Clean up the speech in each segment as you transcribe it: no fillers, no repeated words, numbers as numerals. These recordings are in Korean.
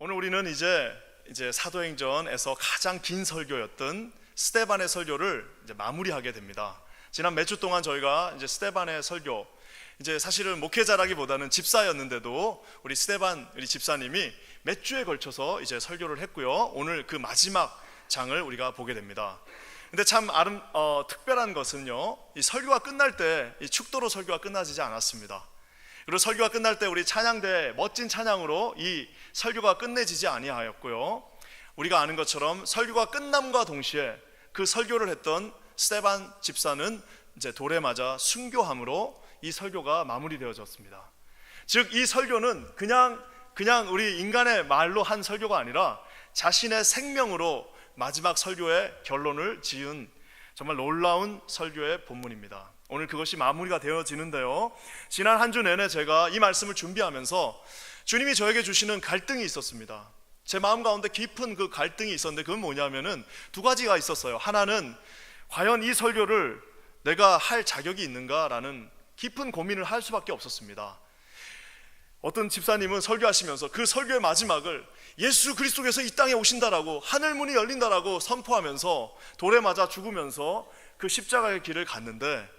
오늘 우리는 이제 사도행전에서 가장 긴 설교였던 스데반의 설교를 이제 마무리하게 됩니다. 지난 몇 주 동안 저희가 이제 스데반의 설교, 이제 사실은 목회자라기보다는 집사였는데도 우리 스데반 우리 집사님이 몇 주에 걸쳐서 이제 설교를 했고요. 오늘 그 마지막 장을 우리가 보게 됩니다. 근데 참 특별한 것은요, 이 설교가 끝날 때 이 축도로 설교가 끝나지 않았습니다. 그리고 설교가 끝날 때 우리 찬양대 멋진 찬양으로 이 설교가 끝내지지 아니하였고요, 우리가 아는 것처럼 설교가 끝남과 동시에 그 설교를 했던 스데반 집사는 이제 돌에 맞아 순교함으로 이 설교가 마무리되어졌습니다. 즉 이 설교는 그냥 우리 인간의 말로 한 설교가 아니라 자신의 생명으로 마지막 설교의 결론을 지은 정말 놀라운 설교의 본문입니다. 오늘 그것이 마무리가 되어지는데요, 지난 한 주 내내 제가 이 말씀을 준비하면서 주님이 저에게 주시는 갈등이 있었습니다. 제 마음 가운데 깊은 그 갈등이 있었는데 그건 뭐냐면은 두 가지가 있었어요. 하나는 과연 이 설교를 내가 할 자격이 있는가라는 깊은 고민을 할 수밖에 없었습니다. 어떤 집사님은 설교하시면서 그 설교의 마지막을 예수 그리스도께서 이 땅에 오신다라고, 하늘문이 열린다라고 선포하면서 돌에 맞아 죽으면서 그 십자가의 길을 갔는데,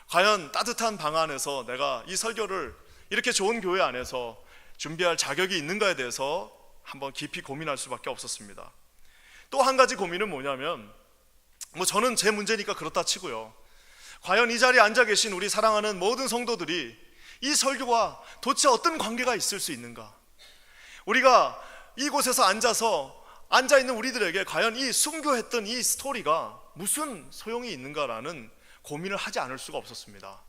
과연 따뜻한 방 안에서 내가 이 설교를 이렇게 좋은 교회 안에서 준비할 자격이 있는가에 대해서 한번 깊이 고민할 수밖에 없었습니다. 또 한 가지 고민은 뭐냐면, 저는 제 문제니까 그렇다 치고요, 과연 이 자리에 앉아 계신 우리 사랑하는 모든 성도들이 이 설교와 도대체 어떤 관계가 있을 수 있는가? 우리가 이곳에서 앉아 있는 우리들에게 과연 이 순교했던 이 스토리가 무슨 소용이 있는가라는 고민을 하지 않을 수가 없었습니다.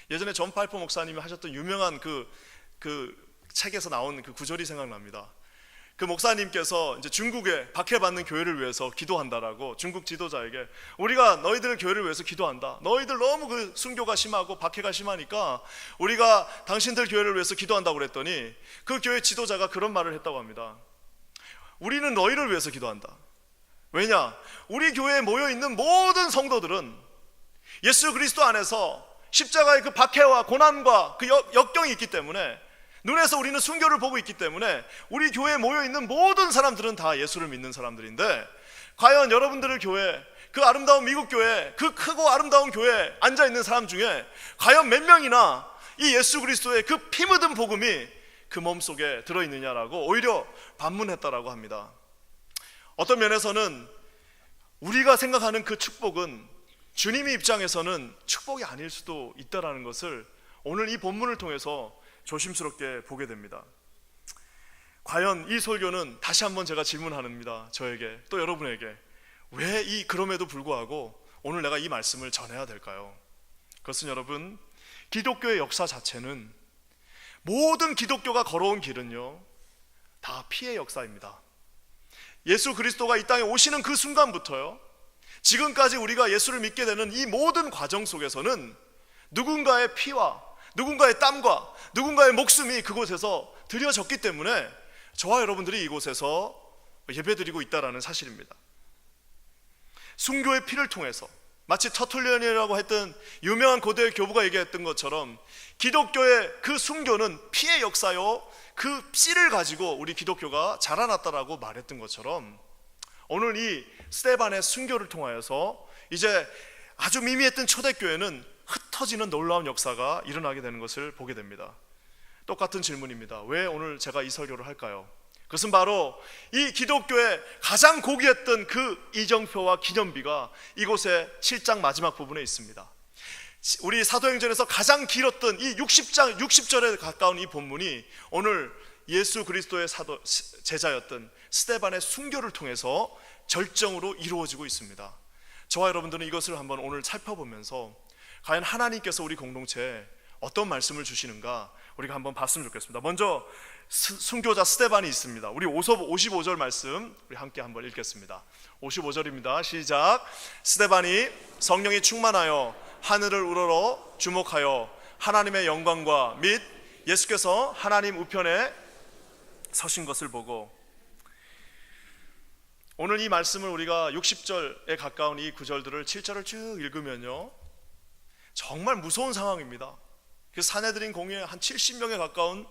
예전에 존 파이퍼 목사님이 하셨던 유명한 그 책에서 나온 그 구절이 생각납니다. 그 목사님께서 이제 중국에 박해받는 교회를 위해서 기도한다라고 중국 지도자에게, 우리가 너희들 교회를 위해서 기도한다, 너희들 너무 그 순교가 심하고 박해가 심하니까 우리가 당신들 교회를 위해서 기도한다고 그랬더니 그 교회 지도자가 그런 말을 했다고 합니다. 우리는 너희를 위해서 기도한다. 왜냐? 우리 교회에 모여있는 모든 성도들은 예수 그리스도 안에서 십자가의 그 박해와 고난과 그 역경이 있기 때문에, 눈에서 우리는 순교를 보고 있기 때문에 우리 교회에 모여있는 모든 사람들은 다 예수를 믿는 사람들인데, 과연 여러분들의 교회, 그 아름다운 미국 교회, 그 크고 아름다운 교회에 앉아있는 사람 중에 과연 몇 명이나 이 예수 그리스도의 그 피 묻은 복음이 그 몸속에 들어있느냐라고 오히려 반문했다라고 합니다. 어떤 면에서는 우리가 생각하는 그 축복은 주님의 입장에서는 축복이 아닐 수도 있다는 것을 오늘 이 본문을 통해서 조심스럽게 보게 됩니다. 과연 이 설교는 다시 한번 제가 질문합니다. 저에게, 또 여러분에게, 왜 그럼에도 불구하고 오늘 내가 이 말씀을 전해야 될까요? 그것은 여러분, 기독교의 역사 자체는, 모든 기독교가 걸어온 길은요, 다 피의 역사입니다. 예수 그리스도가 이 땅에 오시는 그 순간부터요, 지금까지 우리가 예수를 믿게 되는 이 모든 과정 속에서는 누군가의 피와 누군가의 땀과 누군가의 목숨이 그곳에서 드려졌기 때문에 저와 여러분들이 이곳에서 예배드리고 있다는 사실입니다. 순교의 피를 통해서, 마치 터툴리안이라고 했던 유명한 고대 교부가 얘기했던 것처럼, 기독교의 그 순교는 피의 역사요, 그 씨를 가지고 우리 기독교가 자라났다라고 말했던 것처럼, 오늘 이 스데반의 순교를 통하여서 이제 아주 미미했던 초대교회는 흩어지는 놀라운 역사가 일어나게 되는 것을 보게 됩니다. 똑같은 질문입니다. 왜 오늘 제가 이 설교를 할까요? 그것은 바로 이 기독교의 가장 고귀했던 그 이정표와 기념비가 이곳의 7장 마지막 부분에 있습니다. 우리 사도행전에서 가장 길었던 이 60절에 가까운 이 본문이 오늘 예수 그리스도의 제자였던 스데반의 순교를 통해서 절정으로 이루어지고 있습니다. 저와 여러분들은 이것을 한번 오늘 살펴보면서 과연 하나님께서 우리 공동체에 어떤 말씀을 주시는가 우리가 한번 봤으면 좋겠습니다. 먼저 순교자 스데반이 있습니다. 우리 55절 말씀 우리 함께 한번 읽겠습니다. 55절입니다. 시작. 스데반이 성령이 충만하여 하늘을 우러러 주목하여 하나님의 영광과 및 예수께서 하나님 우편에 서신 것을 보고. 오늘 이 말씀을 우리가 60절에 가까운 이 구절들을 7절을 쭉 읽으면요, 정말 무서운 상황입니다. 그 사내들인 공회에 한 70명에 가까운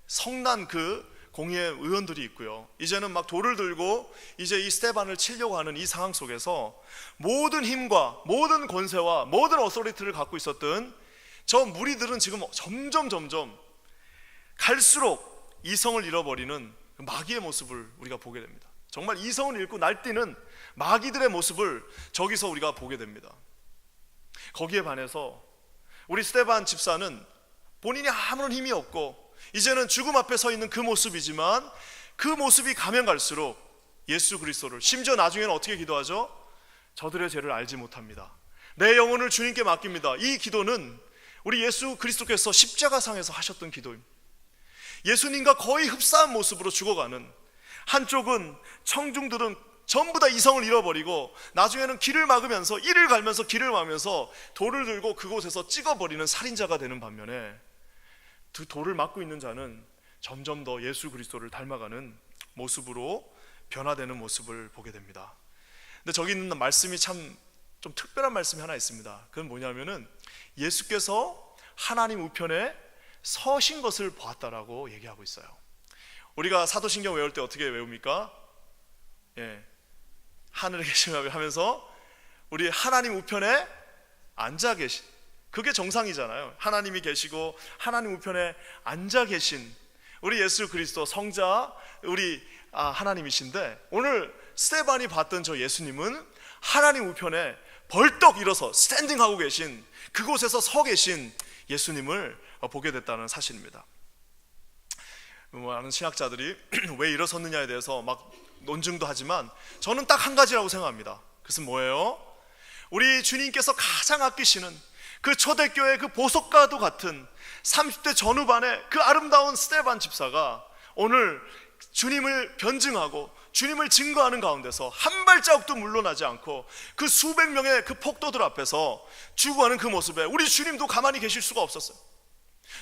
성난 그 공의회 의원들이 있고요. 이제는 막 돌을 들고 이제 이 스데반을 치려고 하는 이 상황 속에서 모든 힘과 모든 권세와 모든 어소리티를 갖고 있었던 저 무리들은 지금 점점 갈수록 이성을 잃어버리는 마귀의 모습을 우리가 보게 됩니다. 정말 이성을 잃고 날뛰는 마귀들의 모습을 저기서 우리가 보게 됩니다. 거기에 반해서 우리 스데반 집사는 본인이 아무런 힘이 없고 이제는 죽음 앞에 서 있는 그 모습이지만 그 모습이 가면 갈수록 예수 그리스도를, 심지어 나중에는 어떻게 기도하죠? 저들의 죄를 알지 못합니다. 내 영혼을 주님께 맡깁니다. 이 기도는 우리 예수 그리스도께서 십자가상에서 하셨던 기도입니다. 예수님과 거의 흡사한 모습으로 죽어가는, 한쪽은 청중들은 전부 다 이성을 잃어버리고 나중에는 길을 막으면서, 이를 갈면서 길을 막으면서 돌을 들고 그곳에서 찍어버리는 살인자가 되는 반면에 그 돌을 막고 있는 자는 점점 더 예수 그리스도를 닮아가는 모습으로 변화되는 모습을 보게 됩니다. 근데 저기 있는 말씀이 참 좀 특별한 말씀이 하나 있습니다. 그건 뭐냐면은 예수께서 하나님 우편에 서신 것을 보았다라고 얘기하고 있어요. 우리가 사도신경 외울 때 어떻게 외웁니까? 하늘에 계시며 하면서 우리 하나님 우편에 앉아 계신, 그게 정상이잖아요. 하나님이 계시고 하나님 우편에 앉아 계신 우리 예수 그리스도 성자, 우리 하나님이신데, 오늘 스데반이 봤던 저 예수님은 하나님 우편에 벌떡 일어서 스탠딩하고 계신, 그곳에서 서 계신 예수님을 보게 됐다는 사실입니다. 많은 신학자들이 왜 일어섰느냐에 대해서 막 논증도 하지만 저는 딱 한 가지라고 생각합니다. 그것은 뭐예요? 우리 주님께서 가장 아끼시는 그 초대교회 그 보석과도 같은 30대 전후반의 그 아름다운 스데반 집사가 오늘 주님을 변증하고 주님을 증거하는 가운데서 한 발자국도 물러나지 않고 그 수백 명의 그 폭도들 앞에서 죽어가는 그 모습에 우리 주님도 가만히 계실 수가 없었어요.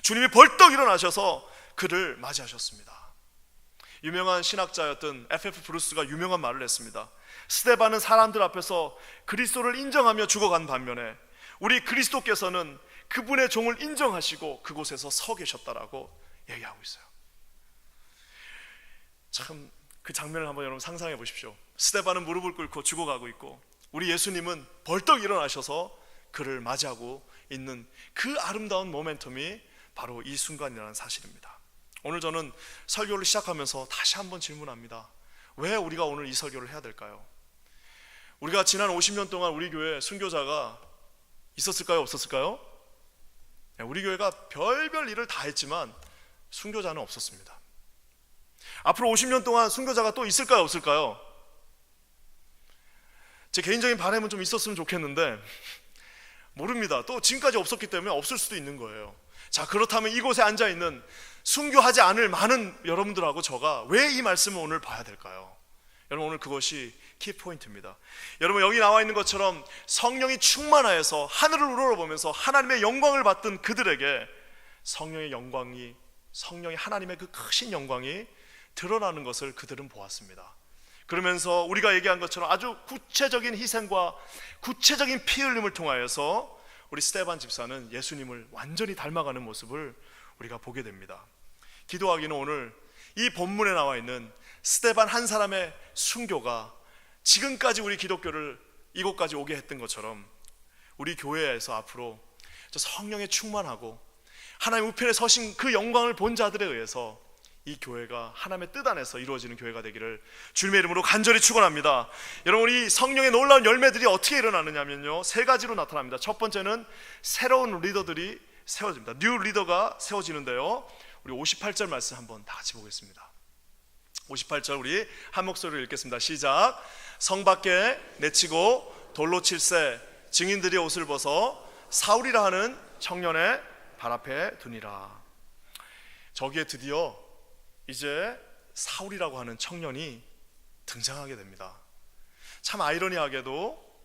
주님이 벌떡 일어나셔서 그를 맞이하셨습니다. 유명한 신학자였던 F.F. 브루스가 유명한 말을 했습니다. 스데반은 사람들 앞에서 그리스도를 인정하며 죽어간 반면에 우리 그리스도께서는 그분의 종을 인정하시고 그곳에서 서 계셨다라고 얘기하고 있어요. 참, 그 장면을 한번 여러분 상상해 보십시오. 스데반은 무릎을 꿇고 죽어가고 있고 우리 예수님은 벌떡 일어나셔서 그를 맞이하고 있는 그 아름다운 모멘텀이 바로 이 순간이라는 사실입니다. 오늘 저는 설교를 시작하면서 다시 한번 질문합니다. 왜 우리가 오늘 이 설교를 해야 될까요? 우리가 지난 50년 동안 우리 교회에 순교자가 있었을까요? 없었을까요? 우리 교회가 별별 일을 다 했지만 순교자는 없었습니다. 앞으로 50년 동안 순교자가 또 있을까요? 없을까요? 제 개인적인 바람은 좀 있었으면 좋겠는데 모릅니다. 또 지금까지 없었기 때문에 없을 수도 있는 거예요. 자, 그렇다면 이곳에 앉아있는 순교하지 않을 많은 여러분들하고 저가 왜 이 말씀을 오늘 봐야 될까요? 여러분, 오늘 그것이 키포인트입니다. 여러분, 여기 나와 있는 것처럼 성령이 충만하여서 하늘을 우러러보면서 하나님의 영광을 받던 그들에게 성령의 영광이, 성령의 하나님의 그 크신 영광이 드러나는 것을 그들은 보았습니다. 그러면서 우리가 얘기한 것처럼 아주 구체적인 희생과 구체적인 피 흘림을 통하여서 우리 스데반 집사는 예수님을 완전히 닮아가는 모습을 우리가 보게 됩니다. 기도하기는 오늘 이 본문에 나와 있는 스데반 한 사람의 순교가 지금까지 우리 기독교를 이곳까지 오게 했던 것처럼 우리 교회에서 앞으로 저 성령에 충만하고 하나님 우편에 서신 그 영광을 본 자들에 의해서 이 교회가 하나님의 뜻 안에서 이루어지는 교회가 되기를 주님의 이름으로 간절히 축원합니다. 여러분, 이 성령의 놀라운 열매들이 어떻게 일어나느냐면요, 세 가지로 나타납니다. 첫 번째는 새로운 리더들이 세워집니다. 뉴 리더가 세워지는데요, 우리 58절 말씀 한번 다 같이 보겠습니다. 58절 우리 한 목소리로 읽겠습니다. 시작. 성 밖에 내치고 돌로 칠세 증인들이 옷을 벗어 사울이라 하는 청년의 발 앞에 두니라. 저기에 드디어 이제 사울이라고 하는 청년이 등장하게 됩니다. 참 아이러니하게도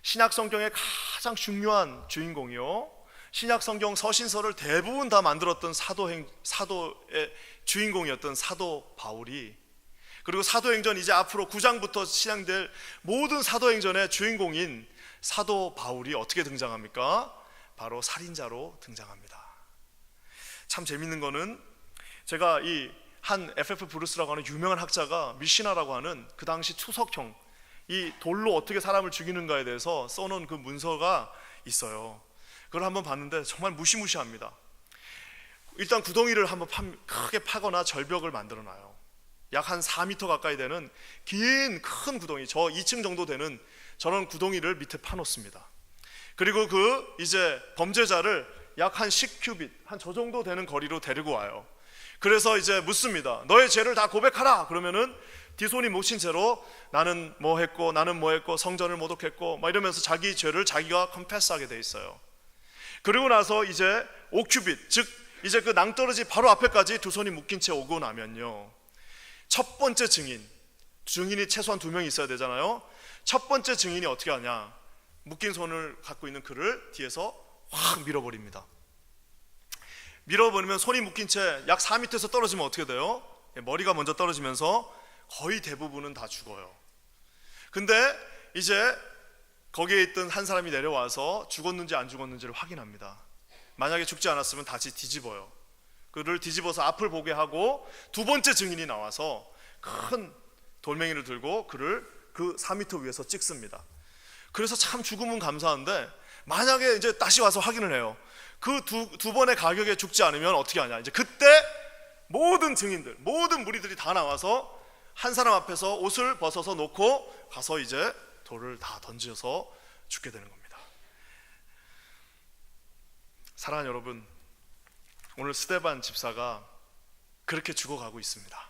신약 성경의 가장 중요한 주인공이요, 신약 성경 서신서를 대부분 다 만들었던 사도의 주인공이었던 사도 바울이, 그리고 사도행전 이제 앞으로 9장부터 시작될 모든 사도행전의 주인공인 사도 바울이 어떻게 등장합니까? 바로 살인자로 등장합니다. 참 재밌는 거는 제가 이 한 FF 브루스라고 하는 유명한 학자가 미시나라고 하는 그 당시 투석형, 이 돌로 어떻게 사람을 죽이는가에 대해서 써놓은 그 문서가 있어요. 그걸 한번 봤는데 정말 무시무시합니다. 일단 구덩이를 한번 크게 파거나 절벽을 만들어 놔요. 약 한 4m 가까이 되는 긴 큰 구덩이, 저 2층 정도 되는 저런 구덩이를 밑에 파놓습니다. 그리고 그 이제 범죄자를 약 한 10큐빗, 한 저 정도 되는 거리로 데리고 와요. 그래서 이제 묻습니다. 너의 죄를 다 고백하라. 그러면은 뒤손이 못 친 채로 나는 뭐 했고 나는 뭐 했고 성전을 모독했고 막 이러면서 자기 죄를 자기가 컨페스하게 돼 있어요. 그리고 나서 이제 5큐빗, 즉 이제 그 낭떠러지 바로 앞에까지 두 손이 묶인 채 오고 나면요, 첫 번째 증인이 최소한 2명이 있어야 되잖아요. 첫 번째 증인이 어떻게 하냐, 묶인 손을 갖고 있는 그를 뒤에서 확 밀어버립니다. 밀어버리면 손이 묶인 채 약 4m에서 떨어지면 어떻게 돼요? 머리가 먼저 떨어지면서 거의 대부분은 다 죽어요. 근데 이제 거기에 있던 한 사람이 내려와서 죽었는지 안 죽었는지를 확인합니다. 만약에 죽지 않았으면 다시 뒤집어요. 그를 뒤집어서 앞을 보게 하고 두 번째 증인이 나와서 큰 돌멩이를 들고 그를 그 4m 위에서 찍습니다. 그래서 참 죽음은 감사한데 만약에 이제 다시 와서 확인을 해요. 그 두 번의 가격에 죽지 않으면 어떻게 하냐, 이제 그때 모든 증인들, 모든 무리들이 다 나와서 한 사람 앞에서 옷을 벗어서 놓고 가서 이제 돌을 다 던져서 죽게 되는 겁니다. 사랑하는 여러분, 오늘 스데반 집사가 그렇게 죽어가고 있습니다.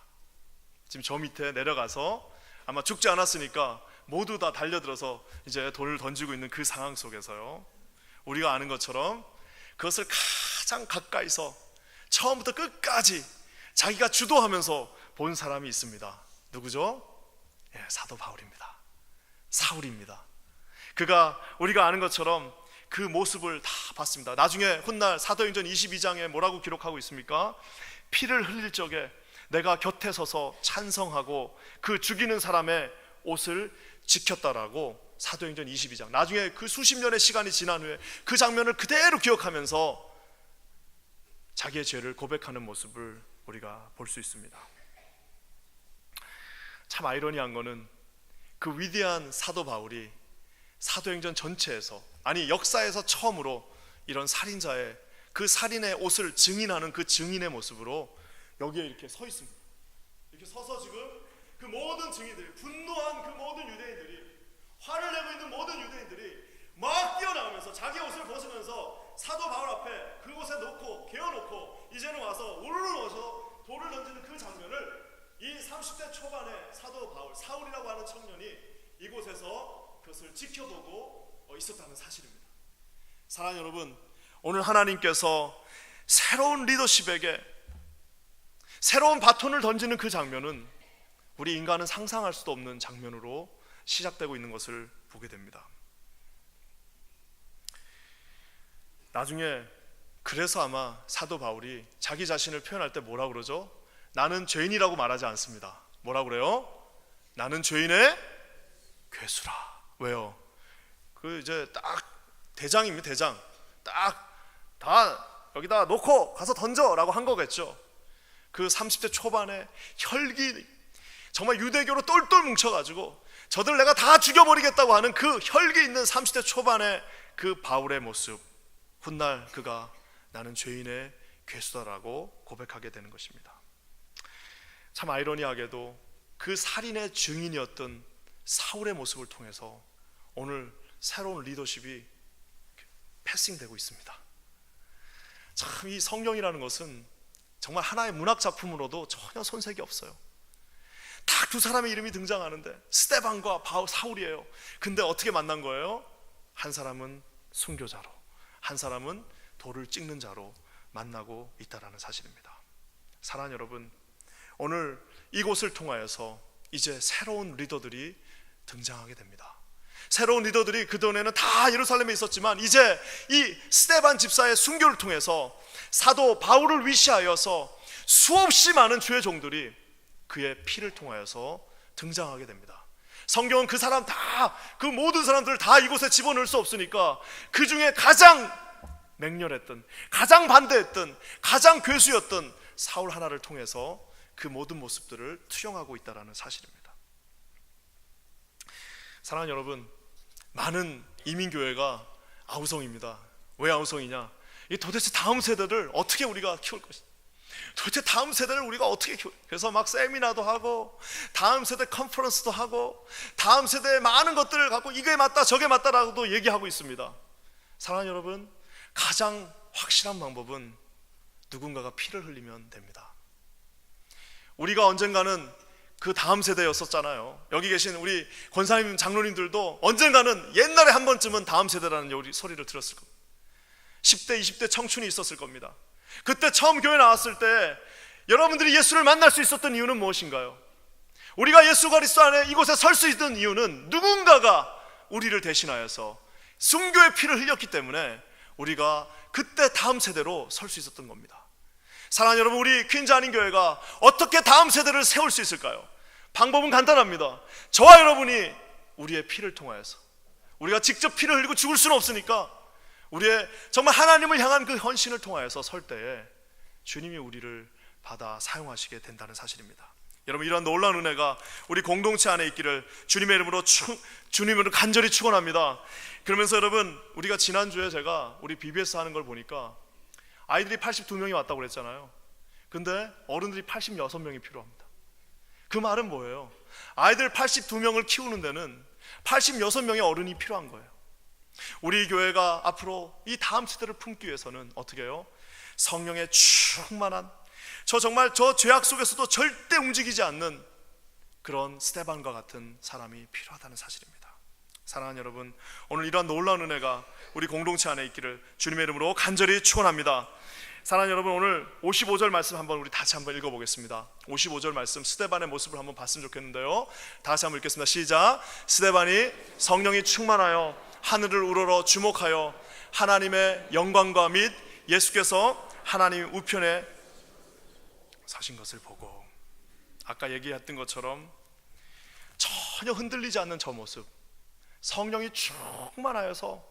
지금 저 밑에 내려가서 아마 죽지 않았으니까 모두 다 달려들어서 이제 돌을 던지고 있는 그 상황 속에서요, 우리가 아는 것처럼 그것을 가장 가까이서 처음부터 끝까지 자기가 주도하면서 본 사람이 있습니다. 누구죠? 예, 사도 바울입니다. 사울입니다. 그가 우리가 아는 것처럼 그 모습을 다 봤습니다. 나중에 훗날 사도행전 22장에 뭐라고 기록하고 있습니까? 피를 흘릴 적에 내가 곁에 서서 찬성하고 그 죽이는 사람의 옷을 지켰다라고, 사도행전 22장. 나중에 그 수십 년의 시간이 지난 후에 그 장면을 그대로 기억하면서 자기의 죄를 고백하는 모습을 우리가 볼 수 있습니다. 참 아이러니한 거는 그 위대한 사도 바울이 사도행전 전체에서, 아니 역사에서 처음으로 이런 살인자의 그 살인의 옷을 증인하는 그 증인의 모습으로 여기에 이렇게 서 있습니다. 이렇게 서서 지금 그 모든 증인들이, 분노한 그 모든 유대인들이, 화를 내고 있는 모든 유대인들이 막 뛰어나오면서 자기 옷을 벗으면서 사도 바울 앞에 그곳에 놓고 개어놓고 이제는 와서 우르르 넣어서 돌을 던지는 그 장면을 이 30대 초반의 사도 바울, 사울이라고 하는 청년이 이곳에서 그것을 지켜보고 있었다는 사실입니다. 사랑하는 여러분, 오늘 하나님께서 새로운 리더십에게 새로운 바톤을 던지는 그 장면은 우리 인간은 상상할 수도 없는 장면으로 시작되고 있는 것을 보게 됩니다. 나중에 그래서 아마 사도 바울이 자기 자신을 표현할 때 뭐라고 그러죠? 나는 죄인이라고 말하지 않습니다. 뭐라고 그래요? 나는 죄인의 괴수라. 왜요? 그 이제 딱 대장입니다. 대장. 딱 다 여기다 놓고 가서 던져라고 한 거겠죠. 그 30대 초반에 혈기, 정말 유대교로 똘똘 뭉쳐가지고 저들 내가 다 죽여버리겠다고 하는 그 혈기 있는 30대 초반의 그 바울의 모습, 훗날 그가 나는 죄인의 괴수다라고 고백하게 되는 것입니다. 참 아이러니하게도 그 살인의 증인이었던 사울의 모습을 통해서 오늘 새로운 리더십이 패싱되고 있습니다. 참 이 성경이라는 것은 정말 하나의 문학 작품으로도 전혀 손색이 없어요. 딱 두 사람의 이름이 등장하는데 스데반과 사울이에요. 근데 어떻게 만난 거예요? 한 사람은 순교자로, 한 사람은 돌을 찍는 자로 만나고 있다는 사실입니다. 사랑하는 여러분, 오늘 이곳을 통하여서 이제 새로운 리더들이 등장하게 됩니다. 새로운 리더들이 그전에는 다 예루살렘에 있었지만 이제 이 스데반 집사의 순교를 통해서 사도 바울을 위시하여서 수없이 많은 주의 종들이 그의 피를 통하여서 등장하게 됩니다. 성경은 그 사람 다, 그 모든 사람들을 다 이곳에 집어넣을 수 없으니까 그 중에 가장 맹렬했던, 가장 반대했던, 가장 괴수였던 사울 하나를 통해서 그 모든 모습들을 투영하고 있다는 사실입니다. 사랑하는 여러분, 많은 이민교회가 아우성입니다. 왜 아우성이냐? 이 도대체 다음 세대를 어떻게 우리가 키울 것이냐, 도대체 다음 세대를 우리가 어떻게 키울, 그래서 막 세미나도 하고 다음 세대 컨퍼런스도 하고 다음 세대의 많은 것들을 갖고 이게 맞다 저게 맞다라고도 얘기하고 있습니다. 사랑하는 여러분, 가장 확실한 방법은 누군가가 피를 흘리면 됩니다. 우리가 언젠가는 그 다음 세대였었잖아요. 여기 계신 우리 권사님 장로님들도 언젠가는 옛날에 한 번쯤은 다음 세대라는 소리를 들었을 겁니다. 10대 20대 청춘이 있었을 겁니다. 그때 처음 교회 나왔을 때 여러분들이 예수를 만날 수 있었던 이유는 무엇인가요? 우리가 예수 그리스도 안에 이곳에 설 수 있던 이유는 누군가가 우리를 대신하여서 순교의 피를 흘렸기 때문에 우리가 그때 다음 세대로 설 수 있었던 겁니다. 사랑하는 여러분, 우리 퀸즈 한인 교회가 어떻게 다음 세대를 세울 수 있을까요? 방법은 간단합니다. 저와 여러분이 우리의 피를 통하여서, 우리가 직접 피를 흘리고 죽을 수는 없으니까 우리의 정말 하나님을 향한 그 헌신을 통하여서 설 때에 주님이 우리를 받아 사용하시게 된다는 사실입니다. 여러분, 이러한 놀라운 은혜가 우리 공동체 안에 있기를 주님의 이름으로 간절히 축원합니다. 그러면서 여러분, 우리가 지난주에 제가 우리 BBS 하는 걸 보니까 아이들이 82명이 왔다고 그랬잖아요. 근데 어른들이 86명이 필요합니다. 그 말은 뭐예요? 아이들 82명을 키우는 데는 86명의 어른이 필요한 거예요. 우리 교회가 앞으로 이 다음 세대를 품기 위해서는 어떻게 해요? 성령의 충만한, 정말 저 죄악 속에서도 절대 움직이지 않는 그런 스데반과 같은 사람이 필요하다는 사실입니다. 사랑하는 여러분, 오늘 이러한 놀라운 은혜가 우리 공동체 안에 있기를 주님의 이름으로 간절히 축원합니다. 사랑하는 여러분, 오늘 55절 말씀 한번 우리 다시 한번 읽어보겠습니다. 55절 말씀, 스데반의 모습을 한번 봤으면 좋겠는데요. 다시 한번 읽겠습니다. 시작. 스데반이 성령이 충만하여 하늘을 우러러 주목하여 하나님의 영광과 및 예수께서 하나님 우편에 사신 것을 보고, 아까 얘기했던 것처럼 전혀 흔들리지 않는 저 모습, 성령이 충만하여서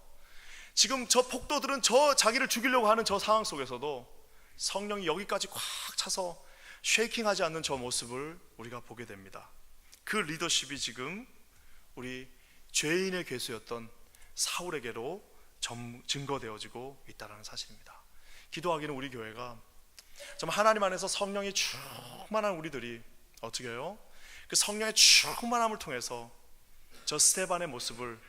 지금 저 폭도들은 저 자기를 죽이려고 하는 저 상황 속에서도 성령이 여기까지 꽉 차서 쉐이킹하지 않는 저 모습을 우리가 보게 됩니다. 그 리더십이 지금 우리 죄인의 괴수였던 사울에게로 증거되어지고 있다는 사실입니다. 기도하기는 우리 교회가 정말 하나님 안에서 성령이 충만한 우리들이 어떻게 해요? 그 성령의 충만함을 통해서 저 스데반의 모습을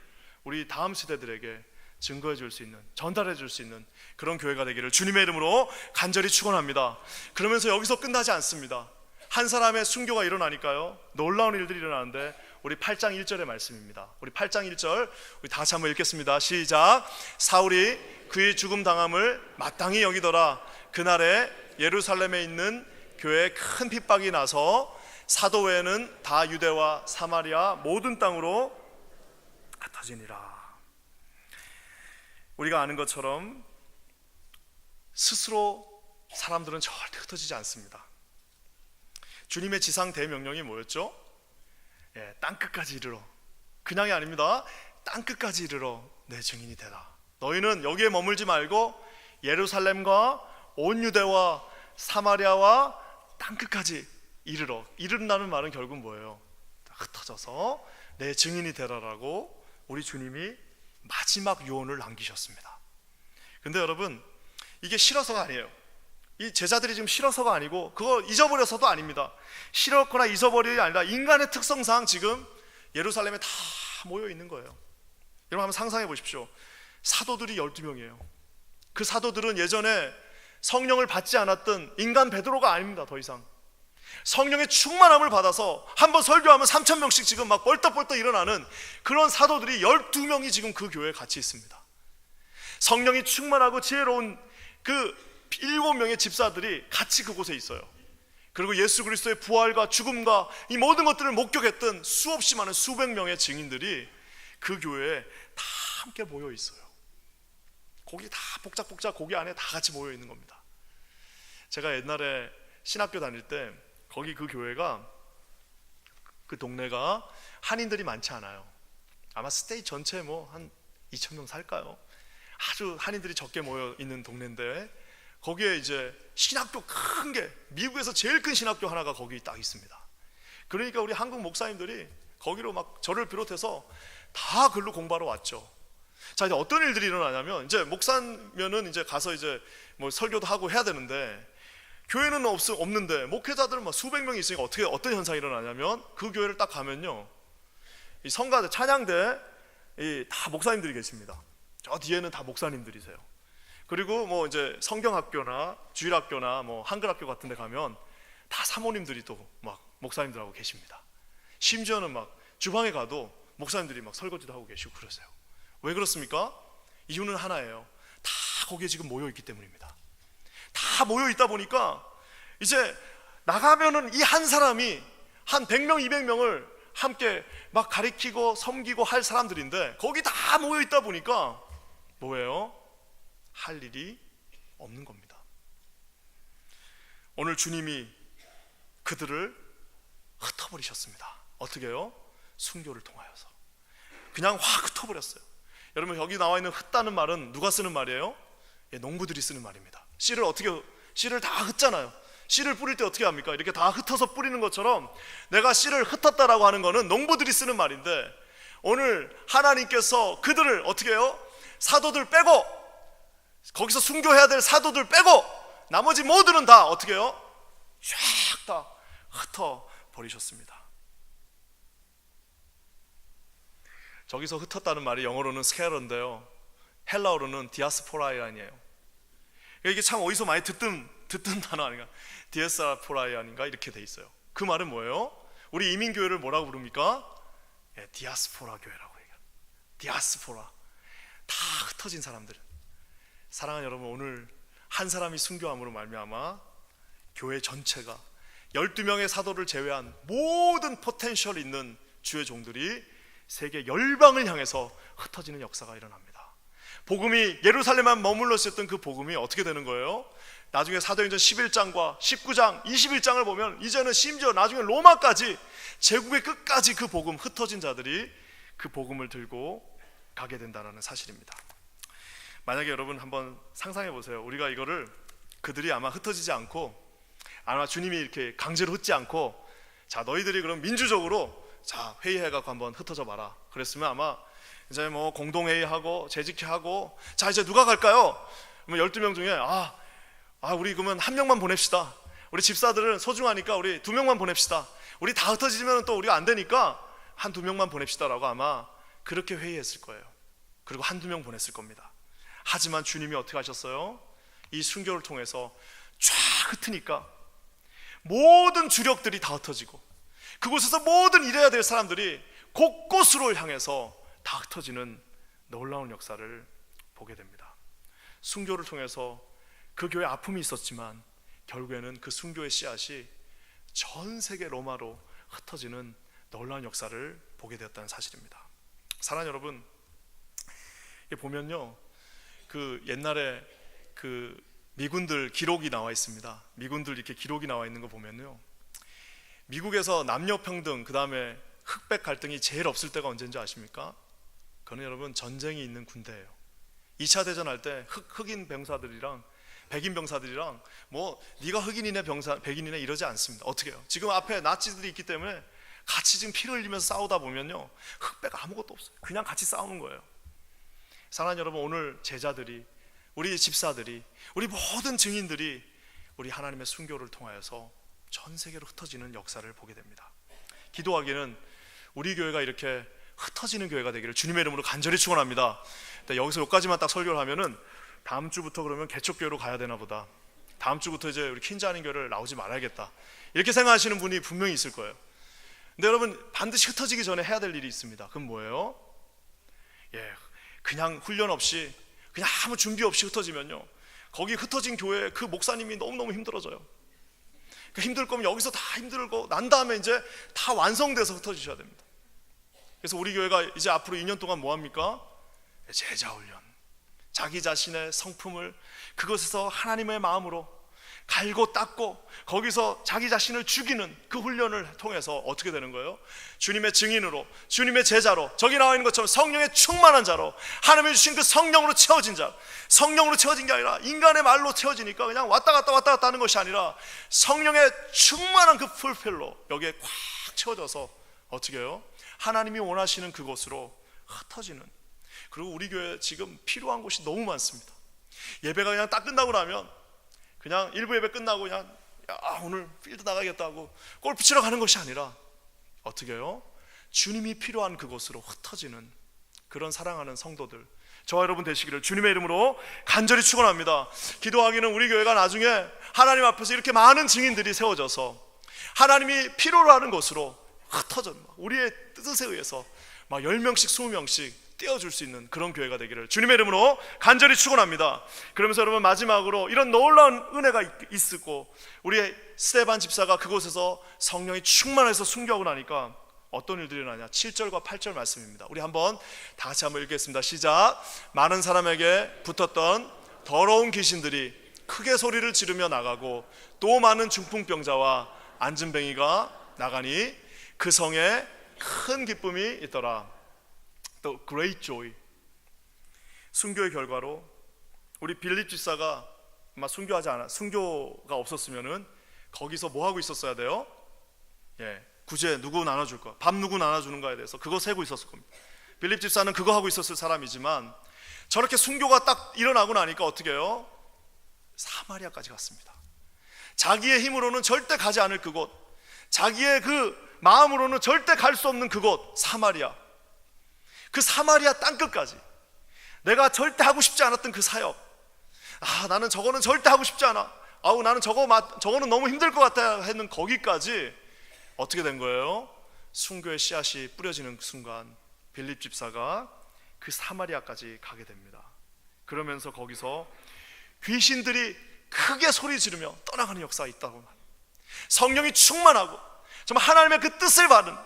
우리 다음 세대들에게 증거해 줄 수 있는, 전달해 줄 수 있는 그런 교회가 되기를 주님의 이름으로 간절히 축원합니다. 그러면서 여기서 끝나지 않습니다. 한 사람의 순교가 일어나니까요, 놀라운 일들이 일어나는데 우리 8장 1절의 말씀입니다. 우리 8장 1절 우리 다시 한번 읽겠습니다. 시작. 사울이 그의 죽음 당함을 마땅히 여기더라. 그날에 예루살렘에 있는 교회에 큰 핍박이 나서 사도 외에는 다 유대와 사마리아 모든 땅으로 흩어지니라. 우리가 아는 것처럼 스스로 사람들은 절대 흩어지지 않습니다. 주님의 지상 대명령이 뭐였죠? 땅끝까지 이르러, 그냥이 아닙니다. 땅끝까지 이르러 내 증인이 되라. 너희는 여기에 머물지 말고 예루살렘과 온 유대와 사마리아와 땅끝까지 이르러. 이른다는 말은 결국 뭐예요? 흩어져서 내 증인이 되라라고 우리 주님이 마지막 요원을 남기셨습니다. 근데 여러분, 이게 싫어서가 아니에요. 이 제자들이 지금 싫어서가 아니고 그거 잊어버려서도 아닙니다. 싫었거나 잊어버리는 아니라 인간의 특성상 지금 예루살렘에 다 모여 있는 거예요. 여러분 한번 상상해 보십시오. 사도들이 12명이에요. 그 사도들은 예전에 성령을 받지 않았던 인간 베드로가 아닙니다. 더 이상 성령의 충만함을 받아서 한번 설교하면 3,000명씩 지금 막 벌떡벌떡 일어나는 그런 사도들이 12명이 지금 그 교회에 같이 있습니다. 성령이 충만하고 지혜로운 그 7명의 집사들이 같이 그곳에 있어요. 그리고 예수 그리스도의 부활과 죽음과 이 모든 것들을 목격했던 수없이 많은 수백 명의 증인들이 그 교회에 다 함께 모여 있어요. 거기 다 복작복작 거기 안에 다 같이 모여 있는 겁니다. 제가 옛날에 신학교 다닐 때 거기 그 교회가, 그 동네가 한인들이 많지 않아요. 아마 스테이트 전체에 뭐 한 2,000명 살까요? 아주 한인들이 적게 모여 있는 동네인데 거기에 이제 신학교 큰 게, 미국에서 제일 큰 신학교 하나가 거기 딱 있습니다. 그러니까 우리 한국 목사님들이 거기로 막 저를 비롯해서 다 글로 공부하러 왔죠. 자, 이제 어떤 일들이 일어나냐면, 이제 목사면은 이제 가서 이제 뭐 설교도 하고 해야 되는데, 교회는 없는데 목회자들은 막 수백 명이 있으니까 어떤 현상이 일어나냐면, 그 교회를 딱 가면요, 이 성가대, 찬양대 다 목사님들이 계십니다. 저 뒤에는 다 목사님들이세요. 그리고 뭐 이제 성경학교나 주일학교나 뭐 한글학교 같은 데 가면 다 사모님들이 또 막 목사님들하고 계십니다. 심지어는 막 주방에 가도 목사님들이 막 설거지도 하고 계시고 그러세요. 왜 그렇습니까? 이유는 하나예요. 다 거기에 지금 모여 있기 때문입니다. 다 모여 있다 보니까 이제 나가면은 이 한 사람이 한 100명, 200명을 함께 막 가리키고 섬기고 할 사람들인데, 거기 다 모여 있다 보니까 뭐예요? 할 일이 없는 겁니다. 오늘 주님이 그들을 흩어버리셨습니다. 어떻게 해요? 순교를 통하여서 그냥 확 흩어버렸어요. 여러분, 여기 나와 있는 흩다는 말은 누가 쓰는 말이에요? 농부들이 쓰는 말입니다. 씨를 다 흩잖아요. 씨를 뿌릴 때 어떻게 합니까? 이렇게 다 흩어서 뿌리는 것처럼 내가 씨를 흩었다라고 하는 거는 농부들이 쓰는 말인데, 오늘 하나님께서 그들을 어떻게 해요? 사도들 빼고, 거기서 순교해야 될 사도들 빼고 나머지 모두는 다 어떻게 해요? 쫙 다 흩어버리셨습니다. 저기서 흩었다는 말이 영어로는 스케러인데요, 헬라어로는 디아스포라이안이에요. 이게 참 어디서 많이 듣던 단어 아닌가? 디아스포라이안인가? 이렇게 돼 있어요. 그 말은 뭐예요? 우리 이민교회를 뭐라고 부릅니까? 디아스포라 교회라고 얘기해요. 디아스포라, 다 흩어진 사람들. 사랑하는 여러분, 오늘 한 사람이 순교함으로 말미암아 교회 전체가 12명의 사도를 제외한 모든 포텐셜 있는 주의 종들이 세계 열방을 향해서 흩어지는 역사가 일어납니다. 복음이 예루살렘만 머물러 있었던 그 복음이 어떻게 되는 거예요? 나중에 사도행전 11장과 19장, 21장을 보면 이제는 심지어 나중에 로마까지, 제국의 끝까지 그 복음, 흩어진 자들이 그 복음을 들고 가게 된다는 사실입니다. 만약에 여러분 한번 상상해 보세요. 우리가 이거를, 그들이 아마 흩어지지 않고, 아마 주님이 이렇게 강제로 흩지 않고, 자, 너희들이 그럼 민주적으로 자, 회의해갖고 한번 흩어져 봐라. 그랬으면 아마 이제 뭐 공동회의하고 재직회하고, 자, 이제 누가 갈까요? 12명 중에 우리 그러면 한 명만 보냅시다. 우리 집사들은 소중하니까 우리 2명만 보냅시다. 우리 다 흩어지면 또 우리가 안 되니까 한 2명만 보냅시다라고 아마 그렇게 회의했을 거예요. 그리고 한두 명 보냈을 겁니다. 하지만 주님이 어떻게 하셨어요? 이 순교를 통해서 쫙 흩으니까 모든 주력들이 다 흩어지고, 그곳에서 모든 일해야 될 사람들이 곳곳으로 향해서 다 흩어지는 놀라운 역사를 보게 됩니다. 순교를 통해서 그 교회에 아픔이 있었지만 결국에는 그 순교의 씨앗이 전 세계 로마로 흩어지는 놀라운 역사를 보게 되었다는 사실입니다. 사랑하는 여러분, 보면요, 그 옛날에 그 미군들 기록이 나와 있습니다. 미군들 이렇게 기록이 나와 있는 거 보면요, 미국에서 남녀 평등, 그 다음에 흑백 갈등이 제일 없을 때가 언제인지 아십니까? 그건 여러분, 전쟁이 있는 군대예요. 2차 대전 할 때 흑인 병사들이랑 백인 병사들이랑 뭐 네가 흑인이네 백인이네 이러지 않습니다. 어떻게 해요? 지금 앞에 나치들이 있기 때문에 같이 지금 피를 흘리면서 싸우다 보면요, 흑백 아무것도 없어요. 그냥 같이 싸우는 거예요. 사랑하는 여러분, 오늘 제자들이, 우리 집사들이, 우리 모든 증인들이 우리 하나님의 순교를 통하여서 전 세계로 흩어지는 역사를 보게 됩니다. 기도하기는 우리 교회가 이렇게 흩어지는 교회가 되기를 주님의 이름으로 간절히 축원합니다. 여기서 여기까지만 딱 설교를 하면은 다음 주부터 그러면 개척교회로 가야 되나 보다, 다음 주부터 이제 우리 퀸자님 교회를 나오지 말아야겠다, 이렇게 생각하시는 분이 분명히 있을 거예요. 근데 여러분, 반드시 흩어지기 전에 해야 될 일이 있습니다. 그건 뭐예요? 그냥 훈련 없이, 그냥 아무 준비 없이 흩어지면요, 거기 흩어진 교회 그 목사님이 너무너무 힘들어져요. 힘들 거면 여기서 다 힘들고 난 다음에 이제 다 완성돼서 흩어지셔야 됩니다. 그래서 우리 교회가 이제 앞으로 2년 동안 뭐 합니까? 제자 훈련, 자기 자신의 성품을 그것에서 하나님의 마음으로 갈고 닦고 거기서 자기 자신을 죽이는 그 훈련을 통해서 어떻게 되는 거예요? 주님의 증인으로, 주님의 제자로, 저기 나와 있는 것처럼 성령의 충만한 자로, 하나님이 주신 그 성령으로 채워진 자, 성령으로 채워진 게 아니라 인간의 말로 채워지니까 그냥 왔다 갔다 하는 것이 아니라 성령의 충만한 그 풀필로 여기에 꽉 채워져서 어떻게 해요? 하나님이 원하시는 그곳으로 흩어지는. 그리고 우리 교회 지금 필요한 곳이 너무 많습니다. 예배가 그냥 딱 끝나고 나면 그냥 일부 예배 끝나고 그냥 오늘 필드 나가겠다 하고 골프 치러 가는 것이 아니라 어떻게 해요? 주님이 필요한 그곳으로 흩어지는 그런 사랑하는 성도들, 저와 여러분 되시기를 주님의 이름으로 간절히 축원합니다. 기도하기는 우리 교회가 나중에 하나님 앞에서 이렇게 많은 증인들이 세워져서 하나님이 필요로 하는 곳으로 흩어져 우리의 뜻에 의해서 막 10명씩 20명씩 떼어줄 수 있는 그런 교회가 되기를 주님의 이름으로 간절히 축원합니다. 그러면서 여러분 마지막으로 이런 놀라운 은혜가 있었고 우리 스데반 집사가 그곳에서 성령이 충만해서 순교하고 나니까 어떤 일들이 일어나냐. 7절과 8절 말씀입니다. 우리 한번 다 같이 한번 읽겠습니다. 시작. 많은 사람에게 붙었던 더러운 귀신들이 크게 소리를 지르며 나가고 또 많은 중풍병자와 안진뱅이가 나가니 그 성에 큰 기쁨이 있더라. 또 great joy. 순교의 결과로 우리 빌립 집사가 아마 순교가 없었으면은 거기서 뭐 하고 있었어야 돼요? 구제 누구 나눠줄 거, 밥 누구 나눠주는 거에 대해서 그거 세고 있었을 겁니다. 빌립 집사는 그거 하고 있었을 사람이지만 저렇게 순교가 딱 일어나고 나니까 어떻게 해요? 사마리아까지 갔습니다. 자기의 힘으로는 절대 가지 않을 그곳, 자기의 그 마음으로는 절대 갈 수 없는 그곳 사마리아, 그 사마리아 땅끝까지 내가 절대 하고 싶지 않았던 그 사역, 나는 저거는 절대 하고 싶지 않아, 나는 저거는 너무 힘들 것 같아 했는 거기까지 어떻게 된 거예요? 순교의 씨앗이 뿌려지는 순간 빌립 집사가 그 사마리아까지 가게 됩니다. 그러면서 거기서 귀신들이 크게 소리 지르며 떠나가는 역사가 있다고 말합니다. 성령이 충만하고 정말 하나님의 그 뜻을 받은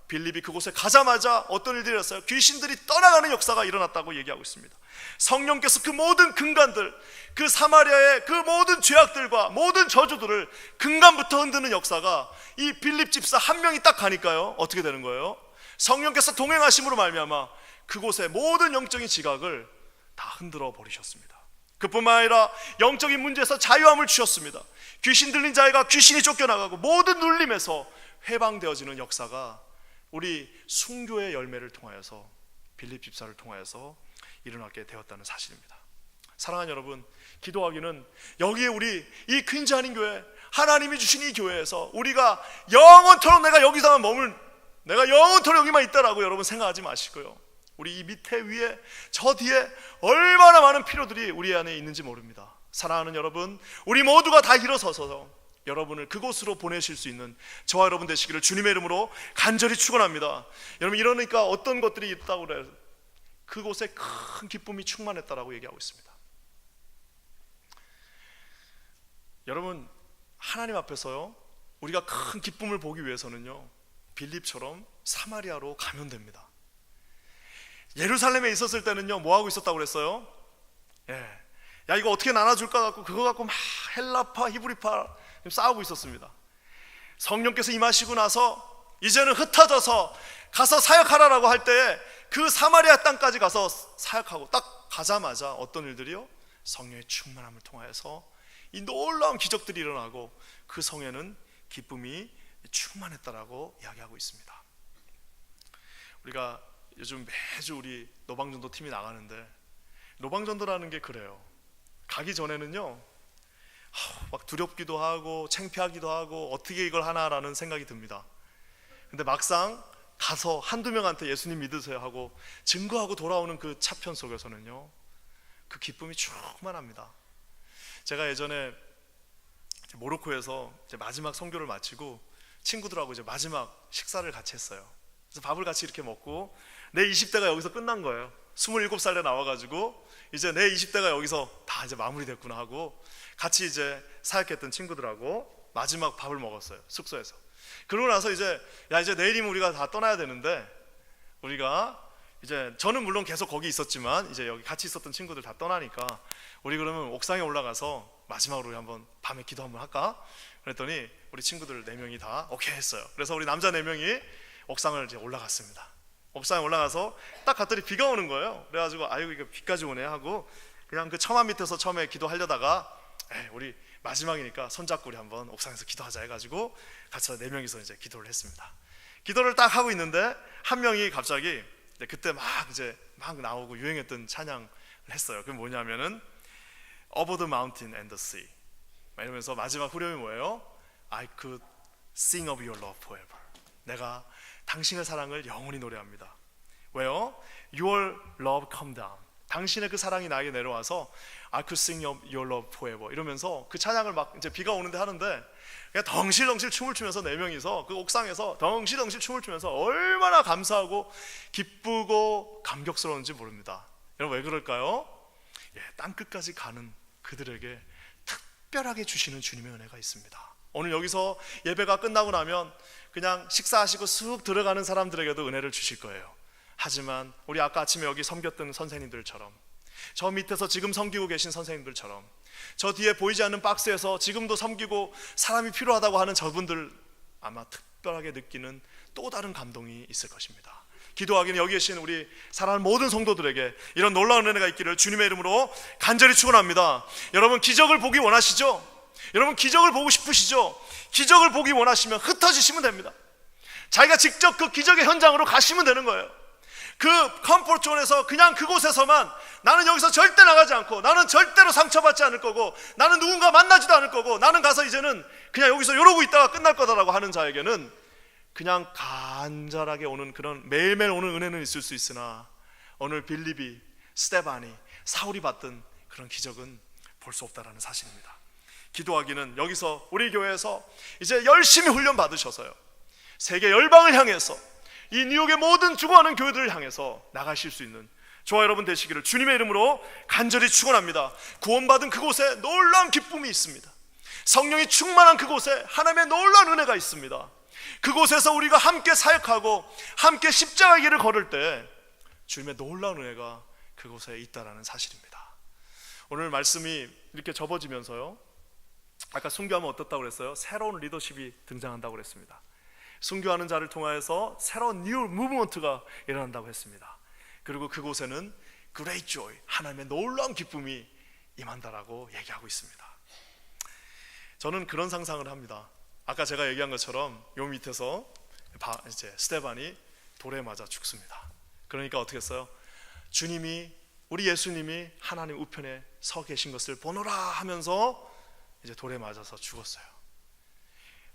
빌립이 그곳에 가자마자 어떤 일들이 일어났어요? 귀신들이 떠나가는 역사가 일어났다고 얘기하고 있습니다. 성령께서 그 모든 근간들, 그 사마리아의 그 모든 죄악들과 모든 저주들을 근간부터 흔드는 역사가 이 빌립 집사 한 명이 딱 가니까요 어떻게 되는 거예요? 성령께서 동행하심으로 말미암아 그곳의 모든 영적인 지각을 다 흔들어 버리셨습니다. 그뿐만 아니라 영적인 문제에서 자유함을 주셨습니다. 귀신 들린 자가 귀신이 쫓겨나가고 모든 눌림에서 해방되어지는 역사가 우리 순교의 열매를 통하여서 빌립 집사를 통하여서 일어나게 되었다는 사실입니다. 사랑하는 여러분, 기도하기는 여기에 우리 이 퀸즈 한인 교회, 하나님이 주신 이 교회에서 우리가 영원토록 내가 영원토록 여기만 있다라고 여러분 생각하지 마시고요, 우리 이 밑에 위에 저 뒤에 얼마나 많은 필요들이 우리 안에 있는지 모릅니다. 사랑하는 여러분, 우리 모두가 다 일어서서 여러분을 그곳으로 보내실 수 있는 저와 여러분 되시기를 주님의 이름으로 간절히 축원합니다. 여러분, 이러니까 어떤 것들이 있다고 그래요? 그곳에 큰 기쁨이 충만했다라고 얘기하고 있습니다. 여러분, 하나님 앞에서요 우리가 큰 기쁨을 보기 위해서는요 빌립처럼 사마리아로 가면 됩니다. 예루살렘에 있었을 때는요 뭐 하고 있었다고 그랬어요? 야 이거 어떻게 나눠줄까 갖고 그거 갖고 막 헬라파 히브리파 싸우고 있었습니다. 성령께서 임하시고 나서 이제는 흩어져서 가서 사역하라라고 할 때 그 사마리아 땅까지 가서 사역하고 딱 가자마자 어떤 일들이요? 성령의 충만함을 통하여서 이 놀라운 기적들이 일어나고 그 성에는 기쁨이 충만했다라고 이야기하고 있습니다. 우리가 요즘 매주 우리 노방전도 팀이 나가는데 노방전도라는 게 그래요. 가기 전에는요 막 두렵기도 하고 창피하기도 하고 어떻게 이걸 하나라는 생각이 듭니다. 근데 막상 가서 한두 명한테 예수님 믿으세요 하고 증거하고 돌아오는 그 차편 속에서는요 그 기쁨이 충만합니다. 제가 예전에 모로코에서 이제 마지막 선교를 마치고 친구들하고 이제 마지막 식사를 같이 했어요. 그래서 밥을 같이 이렇게 먹고 내 20대가 여기서 끝난 거예요. 27살에 나와가지고 이제 내 20대가 여기서 다 이제 마무리됐구나 하고 같이 이제 사역했던 친구들하고 마지막 밥을 먹었어요, 숙소에서. 그러고 나서 이제 내일이면 우리가 다 떠나야 되는데 우리가 이제 저는 물론 계속 거기 있었지만 이제 여기 같이 있었던 친구들 다 떠나니까 우리 그러면 옥상에 올라가서 마지막으로 우리 한번 밤에 기도 한번 할까? 그랬더니 우리 친구들 4명이 다 오케이 했어요. 그래서 우리 남자 4명이 옥상을 이제 올라갔습니다. 옥상에 올라가서 딱 갔더니 비가 오는 거예요. 그래가지고 아이고 이거 비까지 오네 하고 그냥 그 처마 밑에서 처음에 기도하려다가 우리 마지막이니까 손잡고 우리 한번 옥상에서 기도하자 해가지고 같이 4명이서 이제 기도를 했습니다. 기도를 딱 하고 있는데 한 명이 갑자기 그때 막 나오고 유행했던 찬양을 했어요. 그게 뭐냐면은 Over the mountain and the sea 이러면서 마지막 후렴이 뭐예요? I could sing of your love forever. 내가 당신의 사랑을 영원히 노래합니다. 왜요? Your love come down. 당신의 그 사랑이 나에게 내려와서 I could sing of your love forever 이러면서 그 찬양을 막 이제 비가 오는데 하는데 그냥 덩실덩실 춤을 추면서 4명이서 그 옥상에서 덩실덩실 춤을 추면서 얼마나 감사하고 기쁘고 감격스러운지 모릅니다. 여러분 왜 그럴까요? 땅끝까지 가는 그들에게 특별하게 주시는 주님의 은혜가 있습니다. 오늘 여기서 예배가 끝나고 나면 그냥 식사하시고 쑥 들어가는 사람들에게도 은혜를 주실 거예요. 하지만 우리 아까 아침에 여기 섬겼던 선생님들처럼, 저 밑에서 지금 섬기고 계신 선생님들처럼, 저 뒤에 보이지 않는 박스에서 지금도 섬기고 사람이 필요하다고 하는 저분들 아마 특별하게 느끼는 또 다른 감동이 있을 것입니다. 기도하기는 여기 계신 우리 사랑하는 모든 성도들에게 이런 놀라운 은혜가 있기를 주님의 이름으로 간절히 축원합니다. 여러분 기적을 보기 원하시죠? 여러분 기적을 보고 싶으시죠? 기적을 보기 원하시면 흩어지시면 됩니다. 자기가 직접 그 기적의 현장으로 가시면 되는 거예요. 그 컴포트존에서 그냥 그곳에서만 나는 여기서 절대 나가지 않고 나는 절대로 상처받지 않을 거고 나는 누군가 만나지도 않을 거고 나는 가서 이제는 그냥 여기서 이러고 있다가 끝날 거다라고 하는 자에게는 그냥 간절하게 오는 그런 매일매일 오는 은혜는 있을 수 있으나 오늘 빌립이, 스데반이, 사울이 받던 그런 기적은 볼 수 없다라는 사실입니다. 기도하기는 여기서 우리 교회에서 이제 열심히 훈련 받으셔서요 세계 열방을 향해서 이 뉴욕의 모든 죽어가는 교회들을 향해서 나가실 수 있는 저와 여러분 되시기를 주님의 이름으로 간절히 축원합니다. 구원받은 그곳에 놀라운 기쁨이 있습니다. 성령이 충만한 그곳에 하나님의 놀라운 은혜가 있습니다. 그곳에서 우리가 함께 사역하고 함께 십자가의 길을 걸을 때 주님의 놀라운 은혜가 그곳에 있다라는 사실입니다. 오늘 말씀이 이렇게 접어지면서요 아까 순교하면 어떻다고 그랬어요? 새로운 리더십이 등장한다고 그랬습니다. 순교하는 자를 통하여서 새로운 뉴 무브먼트가 일어난다고 했습니다. 그리고 그곳에는 Great Joy, 하나님의 놀라운 기쁨이 임한다라고 얘기하고 있습니다. 저는 그런 상상을 합니다. 아까 제가 얘기한 것처럼 요 밑에서 이제 스데반이 돌에 맞아 죽습니다. 그러니까 어떻게 했어요? 주님이, 우리 예수님이 하나님 우편에 서 계신 것을 보노라 하면서 이제 돌에 맞아서 죽었어요.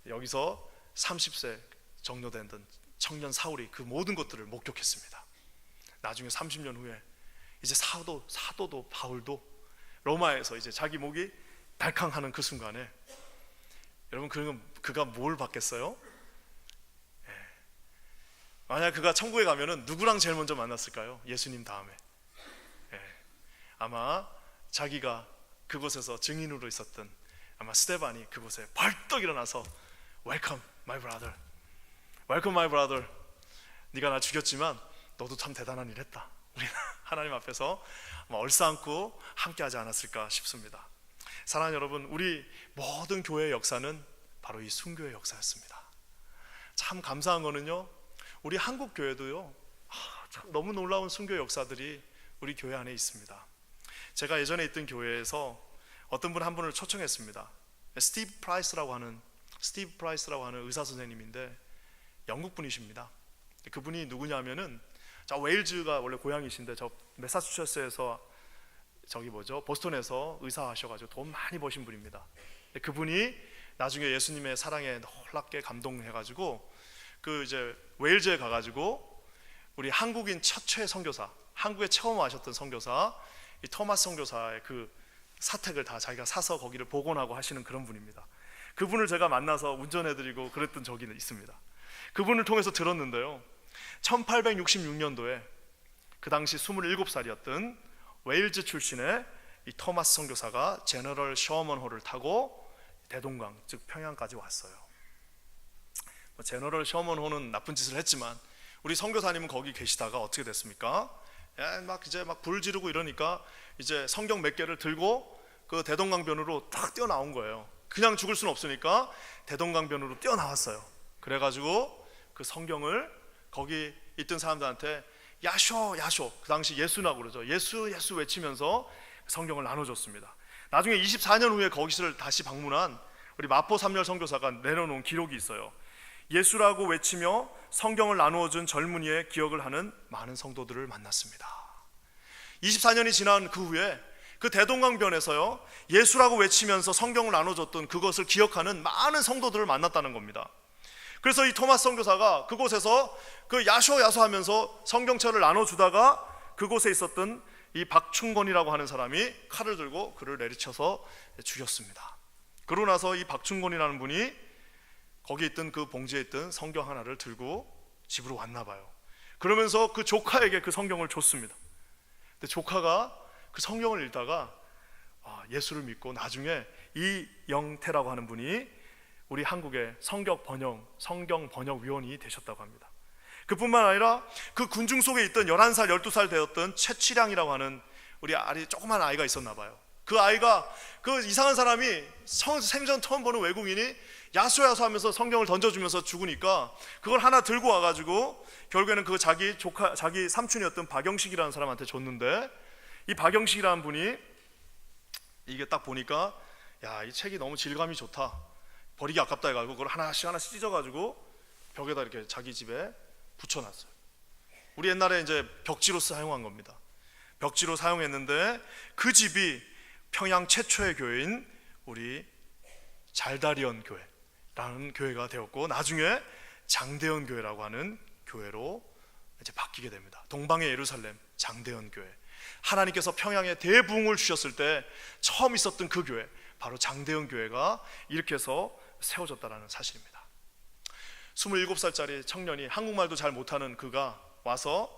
여기서 30세 정료된 청년 사울이 그 모든 것들을 목격했습니다. 나중에 30년 후에 이제 사도도 바울도 로마에서 이제 자기 목이 달캉하는 그 순간에 여러분 그가 뭘 받겠어요? 만약 그가 천국에 가면은 누구랑 제일 먼저 만났을까요? 예수님 다음에. 아마 자기가 그곳에서 증인으로 있었던 아마 스데반이 그곳에 벌떡 일어나서 Welcome my brother, Welcome my brother. 네가 나 죽였지만 너도 참 대단한 일 했다. 우리는 하나님 앞에서 아마 얼싸안고 함께하지 않았을까 싶습니다. 사랑하는 여러분, 우리 모든 교회의 역사는 바로 이 순교의 역사였습니다. 참 감사한 거는요, 우리 한국 교회도요, 참 너무 놀라운 순교 역사들이 우리 교회 안에 있습니다. 제가 예전에 있던 교회에서 어떤 분 한 분을 초청했습니다. 스티브 프라이스라고 하는 의사 선생님인데 영국 분이십니다. 그분이 누구냐면은 저 웨일즈가 원래 고향이신데 저 매사추세츠에서 보스턴에서 의사 하셔가지고 돈 많이 버신 분입니다. 그분이 나중에 예수님의 사랑에 놀랍게 감동해가지고 그 이제 웨일즈에 가가지고 우리 한국인 최초의 선교사, 한국에 처음 와셨던 선교사 이 토마스 선교사의 그 사택을 다 자기가 사서 거기를 복원하고 하시는 그런 분입니다. 그분을 제가 만나서 운전해드리고 그랬던 적이 있습니다. 그분을 통해서 들었는데요, 1866년도에 그 당시 27살이었던 웨일즈 출신의 이 토마스 선교사가 제너럴 셔먼호를 타고 대동강, 즉 평양까지 왔어요. 제너럴 셔먼호는 나쁜 짓을 했지만 우리 선교사님은 거기 계시다가 어떻게 됐습니까? 막 불 지르고 이러니까 이제 성경 몇 개를 들고 그 대동강변으로 탁 뛰어나온 거예요. 그냥 죽을 수는 없으니까 대동강변으로 뛰어나왔어요. 그래가지고 그 성경을 거기 있던 사람들한테 야쇼 야쇼, 그 당시 예수라고 그러죠. 예수 예수 외치면서 성경을 나눠줬습니다. 나중에 24년 후에 거기를 다시 방문한 우리 마포 삼열 선교사가 내려놓은 기록이 있어요. 예수라고 외치며 성경을 나누어준 젊은이의 기억을 하는 많은 성도들을 만났습니다. 24년이 지난 그 후에 그 대동강변에서요, 예수라고 외치면서 성경을 나눠줬던 그것을 기억하는 많은 성도들을 만났다는 겁니다. 그래서 이 토마스 선교사가 그곳에서 그 야쇼 야쇼 하면서 성경책을 나눠주다가 그곳에 있었던 이 박충건이라고 하는 사람이 칼을 들고 그를 내리쳐서 죽였습니다. 그러고 나서 이 박충건이라는 분이 거기 있던 그 봉지에 있던 성경 하나를 들고 집으로 왔나 봐요. 그러면서 그 조카에게 그 성경을 줬습니다. 근데 조카가 그 성경을 읽다가 예수를 믿고 나중에 이영태라고 하는 분이 우리 한국의 성경 번역위원이 되셨다고 합니다. 그뿐만 아니라 그 군중 속에 있던 11살, 12살 되었던 최치량이라고 하는 우리 조그만 아이가 있었나 봐요. 그 아이가 그 이상한 사람이 생전 처음 보는 외국인이 야수야수 하면서 성경을 던져주면서 죽으니까 그걸 하나 들고 와가지고 결국에는 그 자기 삼촌이었던 박영식이라는 사람한테 줬는데, 이 박영식이라는 분이 이게 딱 보니까 야, 이 책이 너무 질감이 좋다, 버리기 아깝다 해가지고 그걸 하나씩 찢어가지고 벽에다 이렇게 자기 집에 붙여놨어요. 우리 옛날에 이제 벽지로 사용한 겁니다. 벽지로 사용했는데 그 집이 평양 최초의 교회인 우리 잘다리언 교회라는 교회가 되었고, 나중에 장대현 교회라고 하는 교회로 이제 바뀌게 됩니다. 동방의 예루살렘 장대현 교회. 하나님께서 평양에 대부흥을 주셨을 때 처음 있었던 그 교회, 바로 장대현 교회가 이렇게 해서 세워졌다는 사실입니다. 27살짜리 청년이 한국말도 잘 못하는 그가 와서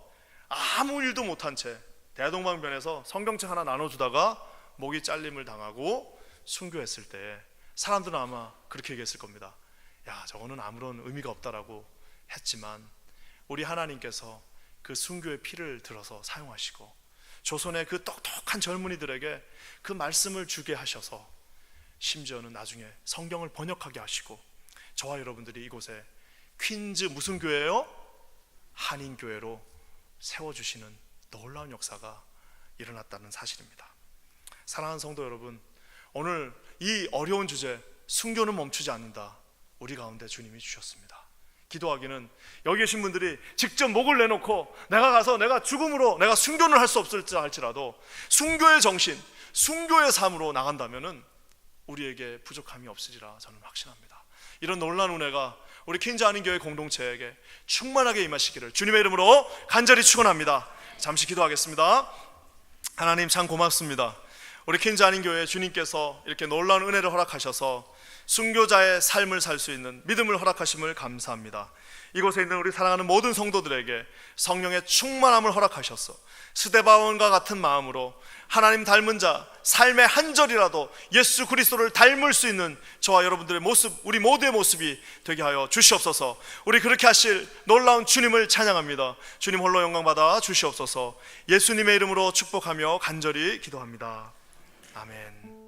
아무 일도 못한 채 대동방변에서 성경책 하나 나눠주다가 목이 잘림을 당하고 순교했을 때 사람들은 아마 그렇게 얘기했을 겁니다. 야, 저거는 아무런 의미가 없다라고 했지만 우리 하나님께서 그 순교의 피를 들어서 사용하시고 조선의 그 똑똑한 젊은이들에게 그 말씀을 주게 하셔서 심지어는 나중에 성경을 번역하게 하시고 저와 여러분들이 이곳에 퀸즈 무슨 교회예요? 한인교회로 세워주시는 놀라운 역사가 일어났다는 사실입니다. 사랑하는 성도 여러분, 오늘 이 어려운 주제, 순교는 멈추지 않는다, 우리 가운데 주님이 주셨습니다. 기도하기는 여기 계신 분들이 직접 목을 내놓고 내가 가서 내가 죽음으로 내가 순교는 할 수 없을지 할지라도 순교의 정신, 순교의 삶으로 나간다면은 우리에게 부족함이 없으리라 저는 확신합니다. 이런 놀라운 은혜가 우리 퀸즈 한인교회 공동체에게 충만하게 임하시기를 주님의 이름으로 간절히 축원합니다. 잠시 기도하겠습니다. 하나님 참 고맙습니다. 우리 퀸즈 한인교회 주님께서 이렇게 놀라운 은혜를 허락하셔서 순교자의 삶을 살 수 있는 믿음을 허락하심을 감사합니다. 이곳에 있는 우리 사랑하는 모든 성도들에게 성령의 충만함을 허락하셔서 스데바온과 같은 마음으로 하나님 닮은 자, 삶의 한 절이라도 예수 그리스도를 닮을 수 있는 저와 여러분들의 모습, 우리 모두의 모습이 되게 하여 주시옵소서. 우리 그렇게 하실 놀라운 주님을 찬양합니다. 주님 홀로 영광 받아 주시옵소서. 예수님의 이름으로 축복하며 간절히 기도합니다. 아멘.